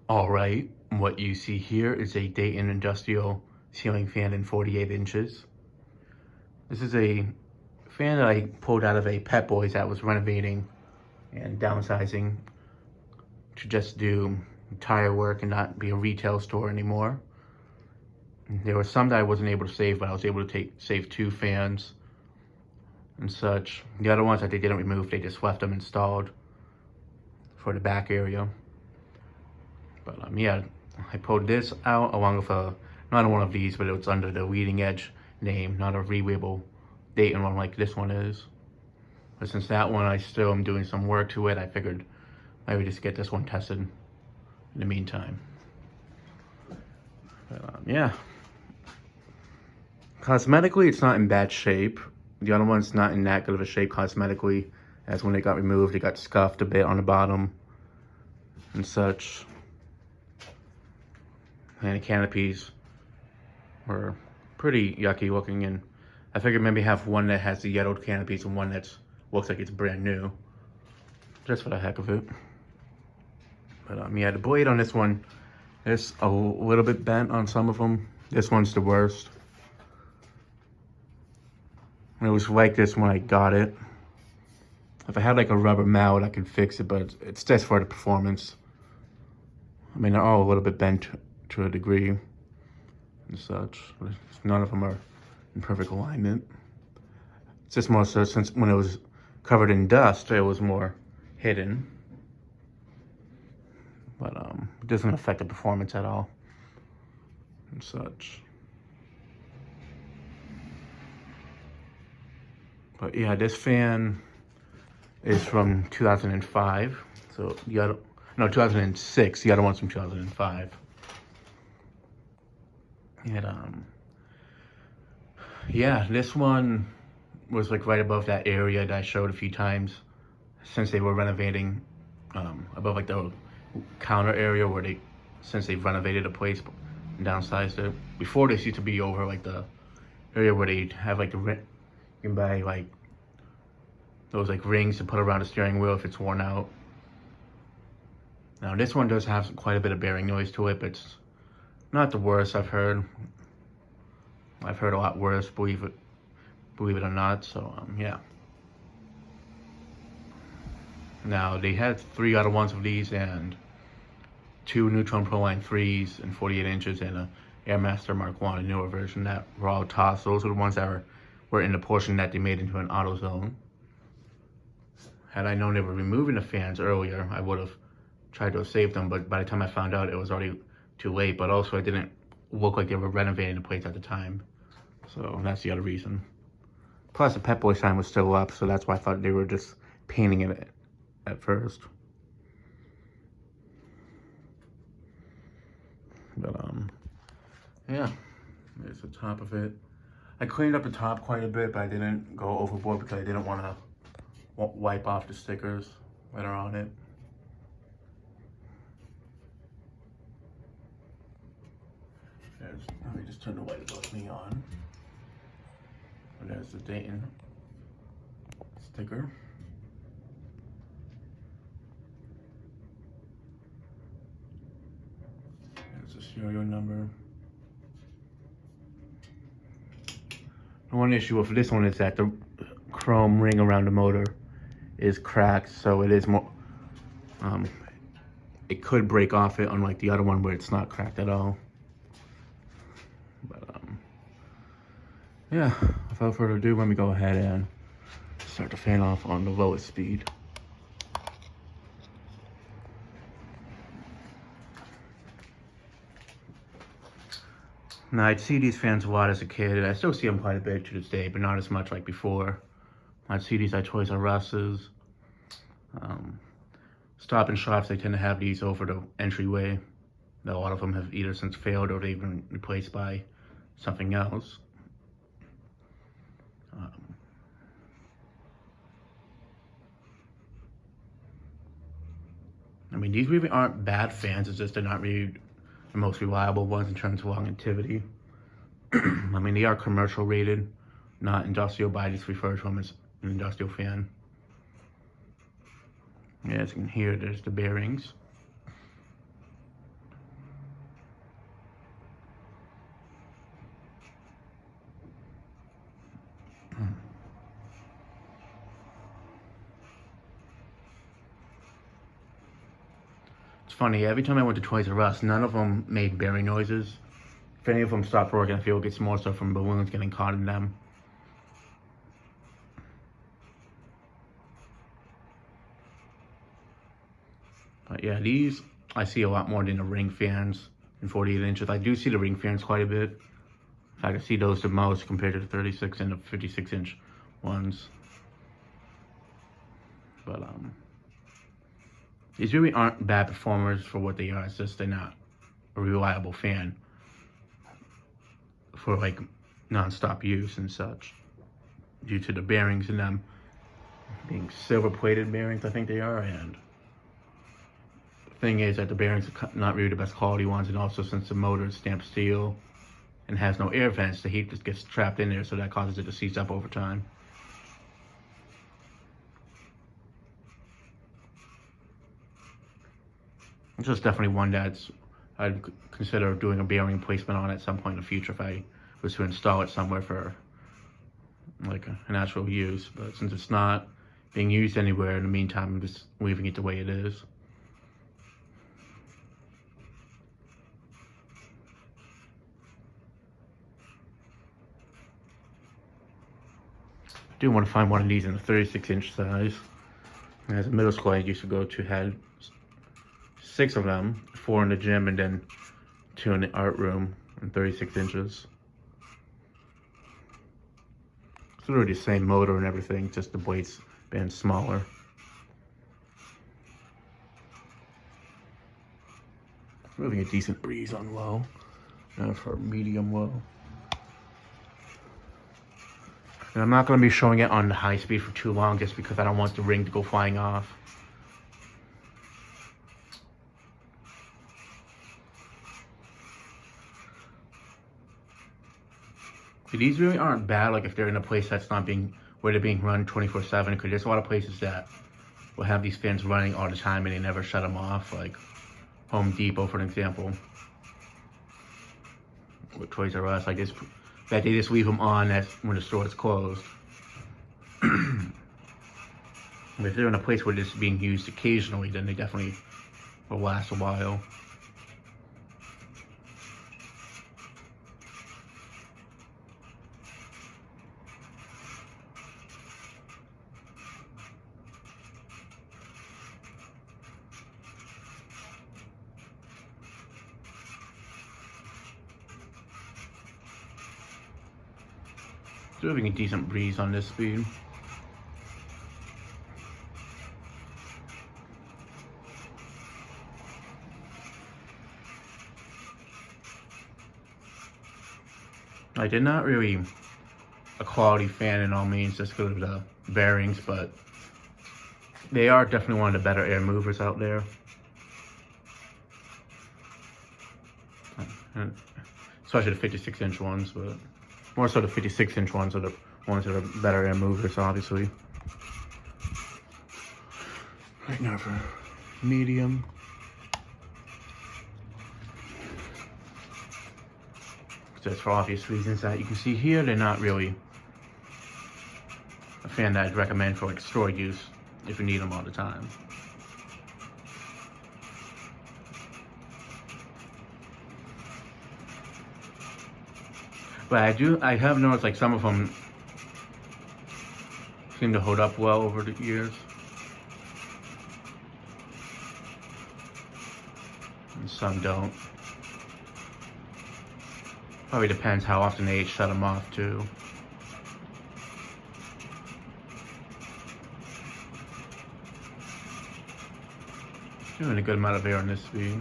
All right, what you see here is a Dayton industrial ceiling fan in 48 inches. This is a fan that I pulled out of a Pet Boys that was renovating and downsizing to just do tire work and not be a retail store anymore. There were some that I wasn't able to save, but I was able to save 2 fans and such. The other ones that they didn't remove, they just left them installed for the back area. But yeah, I pulled this out along with not one of these, but it was under the leading edge name, not a reweighable Dayton one like this one is. But since that one I still am doing some work to it, I figured maybe just get this one tested in the meantime. But yeah, cosmetically it's not in bad shape. The other one's not in that good of a shape cosmetically, as when it got removed, it got scuffed a bit on the bottom and such. And the canopies were pretty yucky looking, and I figured maybe have one that has the yellowed canopies and one that looks like it's brand new, just for the heck of it. But yeah, the blade on this one is a little bit bent on some of them. This one's the worst. It was like this when I got it. If I had like a rubber mallet, I could fix it, but it's just for the performance. I mean, they're all a little bit bent to a degree and such. None of them are in perfect alignment. It's just more so since when it was covered in dust, it was more hidden. But it doesn't affect the performance at all and such. But yeah, this fan is from 2005. So the other, no, 2006. The other one's from 2005. And yeah, this one was like right above that area that I showed a few times since they were renovating, above like the counter area where since they've renovated the place and downsized it. Before, this used to be over like the area where they have like you can buy like those like rings to put around the steering wheel if it's worn out. Now this one does have quite a bit of bearing noise to it, but it's not the worst I've heard. I've heard a lot worse, believe it or not. So yeah. Now they had 3 other ones of these and 2 Neutron Proline 3s in 48 inches and a Airmaster Mark 1, a newer version that were all tossed. Those are the ones that were in the portion that they made into an auto zone. Had I known they were removing the fans earlier, I would have tried to have saved them, but by the time I found out, it was already too late. But also, it didn't look like they were renovating the place at the time. So that's the other reason. Plus, the Pet Boy sign was still up, so that's why I thought they were just painting it at first. But yeah, there's the top of it. I cleaned up the top quite a bit, but I didn't go overboard because I didn't want to wipe off the stickers that are on it. Let me just turn the light above me on. And there's the Dayton sticker. There's the serial number. The one issue with this one is that the chrome ring around the motor is cracked, so it is more, it could break off it, unlike the other one where it's not cracked at all. But yeah, without further ado, let me go ahead and start the fan off on the lowest speed. Now, I'd see these fans a lot as a kid. I still see them quite a bit to this day, but not as much like before. I'd see these at Toys R Us's. Stop and shops, they tend to have these over the entryway. A lot of them have either since failed or they've been replaced by something else. I mean, these really aren't bad fans, it's just they're not really the most reliable ones in terms of longevity. I mean, they are commercial rated, not industrial, but I just refer to them as an industrial fan. Yeah, as you can hear, there's the bearings. It's funny, every time I went to Toys R Us, none of them made bearing noises. If any of them stopped working, I feel it gets more so from balloons getting caught in them. But yeah, these I see a lot more than the ring fans in 48 inches. I do see the ring fans quite a bit. In fact, I see those the most compared to the 36 and the 56 inch ones. But these really aren't bad performers for what they are. It's just they're not a reliable fan for like non-stop use and such, due to the bearings in them being silver-plated bearings, I think they are. And the thing is that the bearings are not really the best quality ones, and also since the motor is stamped steel and has no air vents, the heat just gets trapped in there, so that causes it to seize up over time. It's just definitely one I'd consider doing a bearing placement on at some point in the future if I was to install it somewhere for like an actual use. But since it's not being used anywhere in the meantime, I'm just leaving it the way it is. I do want to find one of these in the 36-inch size. As a middle school I used to go to had 6 of them, 4 in the gym and then 2 in the art room in 36 inches. It's literally the same motor and everything, just the blades being smaller. Moving a decent breeze on low. Now for medium low. And I'm not going to be showing it on the high speed for too long just because I don't want the ring to go flying off. These really aren't bad, like if they're in a place that's not where they're being run 24/7, because there's a lot of places that will have these fans running all the time and they never shut them off, like Home Depot for an example. With Toys R Us, that they just leave them on when the store is closed. But if they're in a place where this is being used occasionally, then they definitely will last a while. Still having a decent breeze on this speed. I did not really a quality fan in all means just because of the bearings, but they are definitely one of the better air movers out there. Especially the 56-inch ones, but more so the 56-inch ones are the ones that are better air movers, obviously. Right now for medium. Just for obvious reasons that you can see here, they're not really a fan that I'd recommend for like store use if you need them all the time. But I have noticed like some of them seem to hold up well over the years. And some don't. Probably depends how often they shut them off too. Doing a good amount of air on this speed.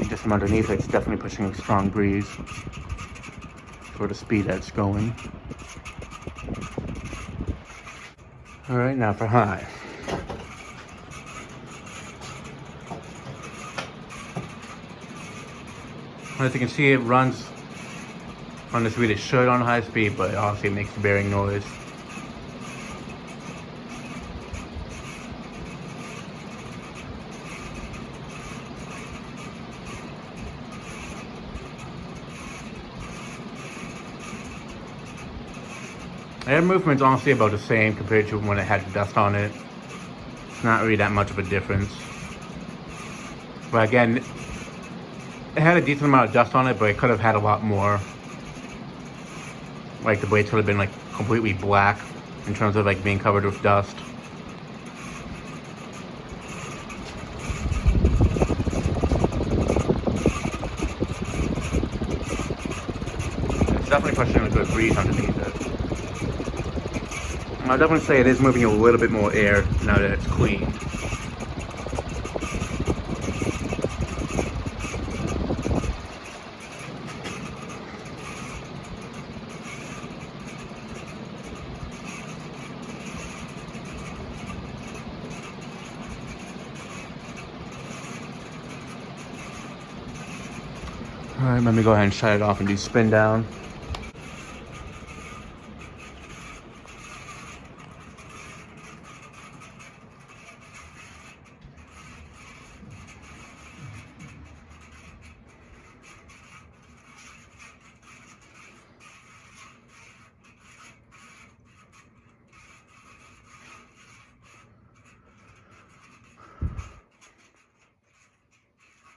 Just from underneath, it's definitely pushing a strong breeze for the speed that it's going. All right, now for high. As you can see, it runs on the speed it should on high speed, but obviously it makes the bearing noise. Air movement's honestly about the same compared to when it had dust on it. It's not really that much of a difference. But again, it had a decent amount of dust on it, but it could have had a lot more. Like the blades could have been like completely black in terms of like being covered with dust. It's definitely pushing a good breeze underneath it. I'll definitely say it is moving a little bit more air now that it's clean. Alright, let me go ahead and shut it off and do spin down.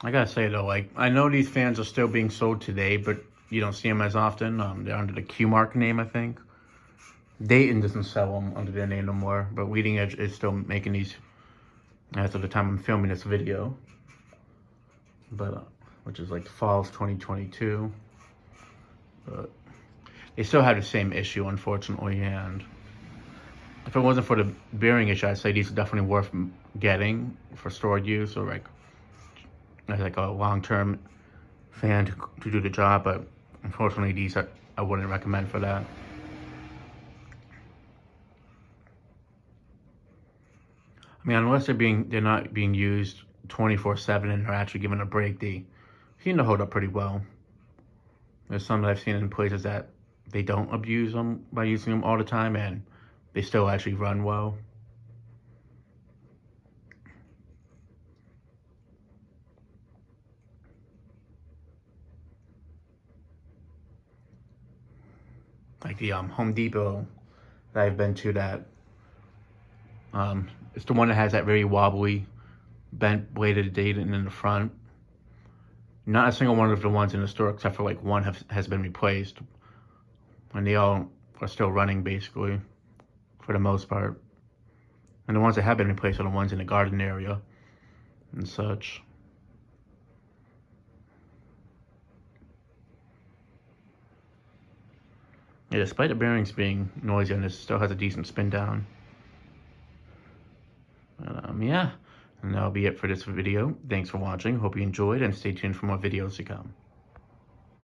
I gotta say though, like, I know these fans are still being sold today, but you don't see them as often. They're under the Q-Mark name, I think. Dayton doesn't sell them under their name no more, but Leading Edge is still making these as of the time I'm filming this video. But, which is like fall of 2022. But they still have the same issue, unfortunately, and if it wasn't for the bearing issue, I'd say these are definitely worth getting for storage use or like as like a long-term fan to do the job, but unfortunately these I wouldn't recommend for that. I mean, unless they're not being used 24/7 and they're actually given a break, they seem to hold up pretty well. There's some that I've seen in places that they don't abuse them by using them all the time and they still actually run well. Like the Home Depot that I've been to, that it's the one that has that very wobbly bent bladed Dayton in the front. Not a single one of the ones in the store except for like one has been replaced, and they all are still running basically for the most part. And the ones that have been replaced are the ones in the garden area and such. Yeah, despite the bearings being noisy on this, it still has a decent spin down. Yeah, and that'll be it for this video. Thanks for watching. Hope you enjoyed, and stay tuned for more videos to come.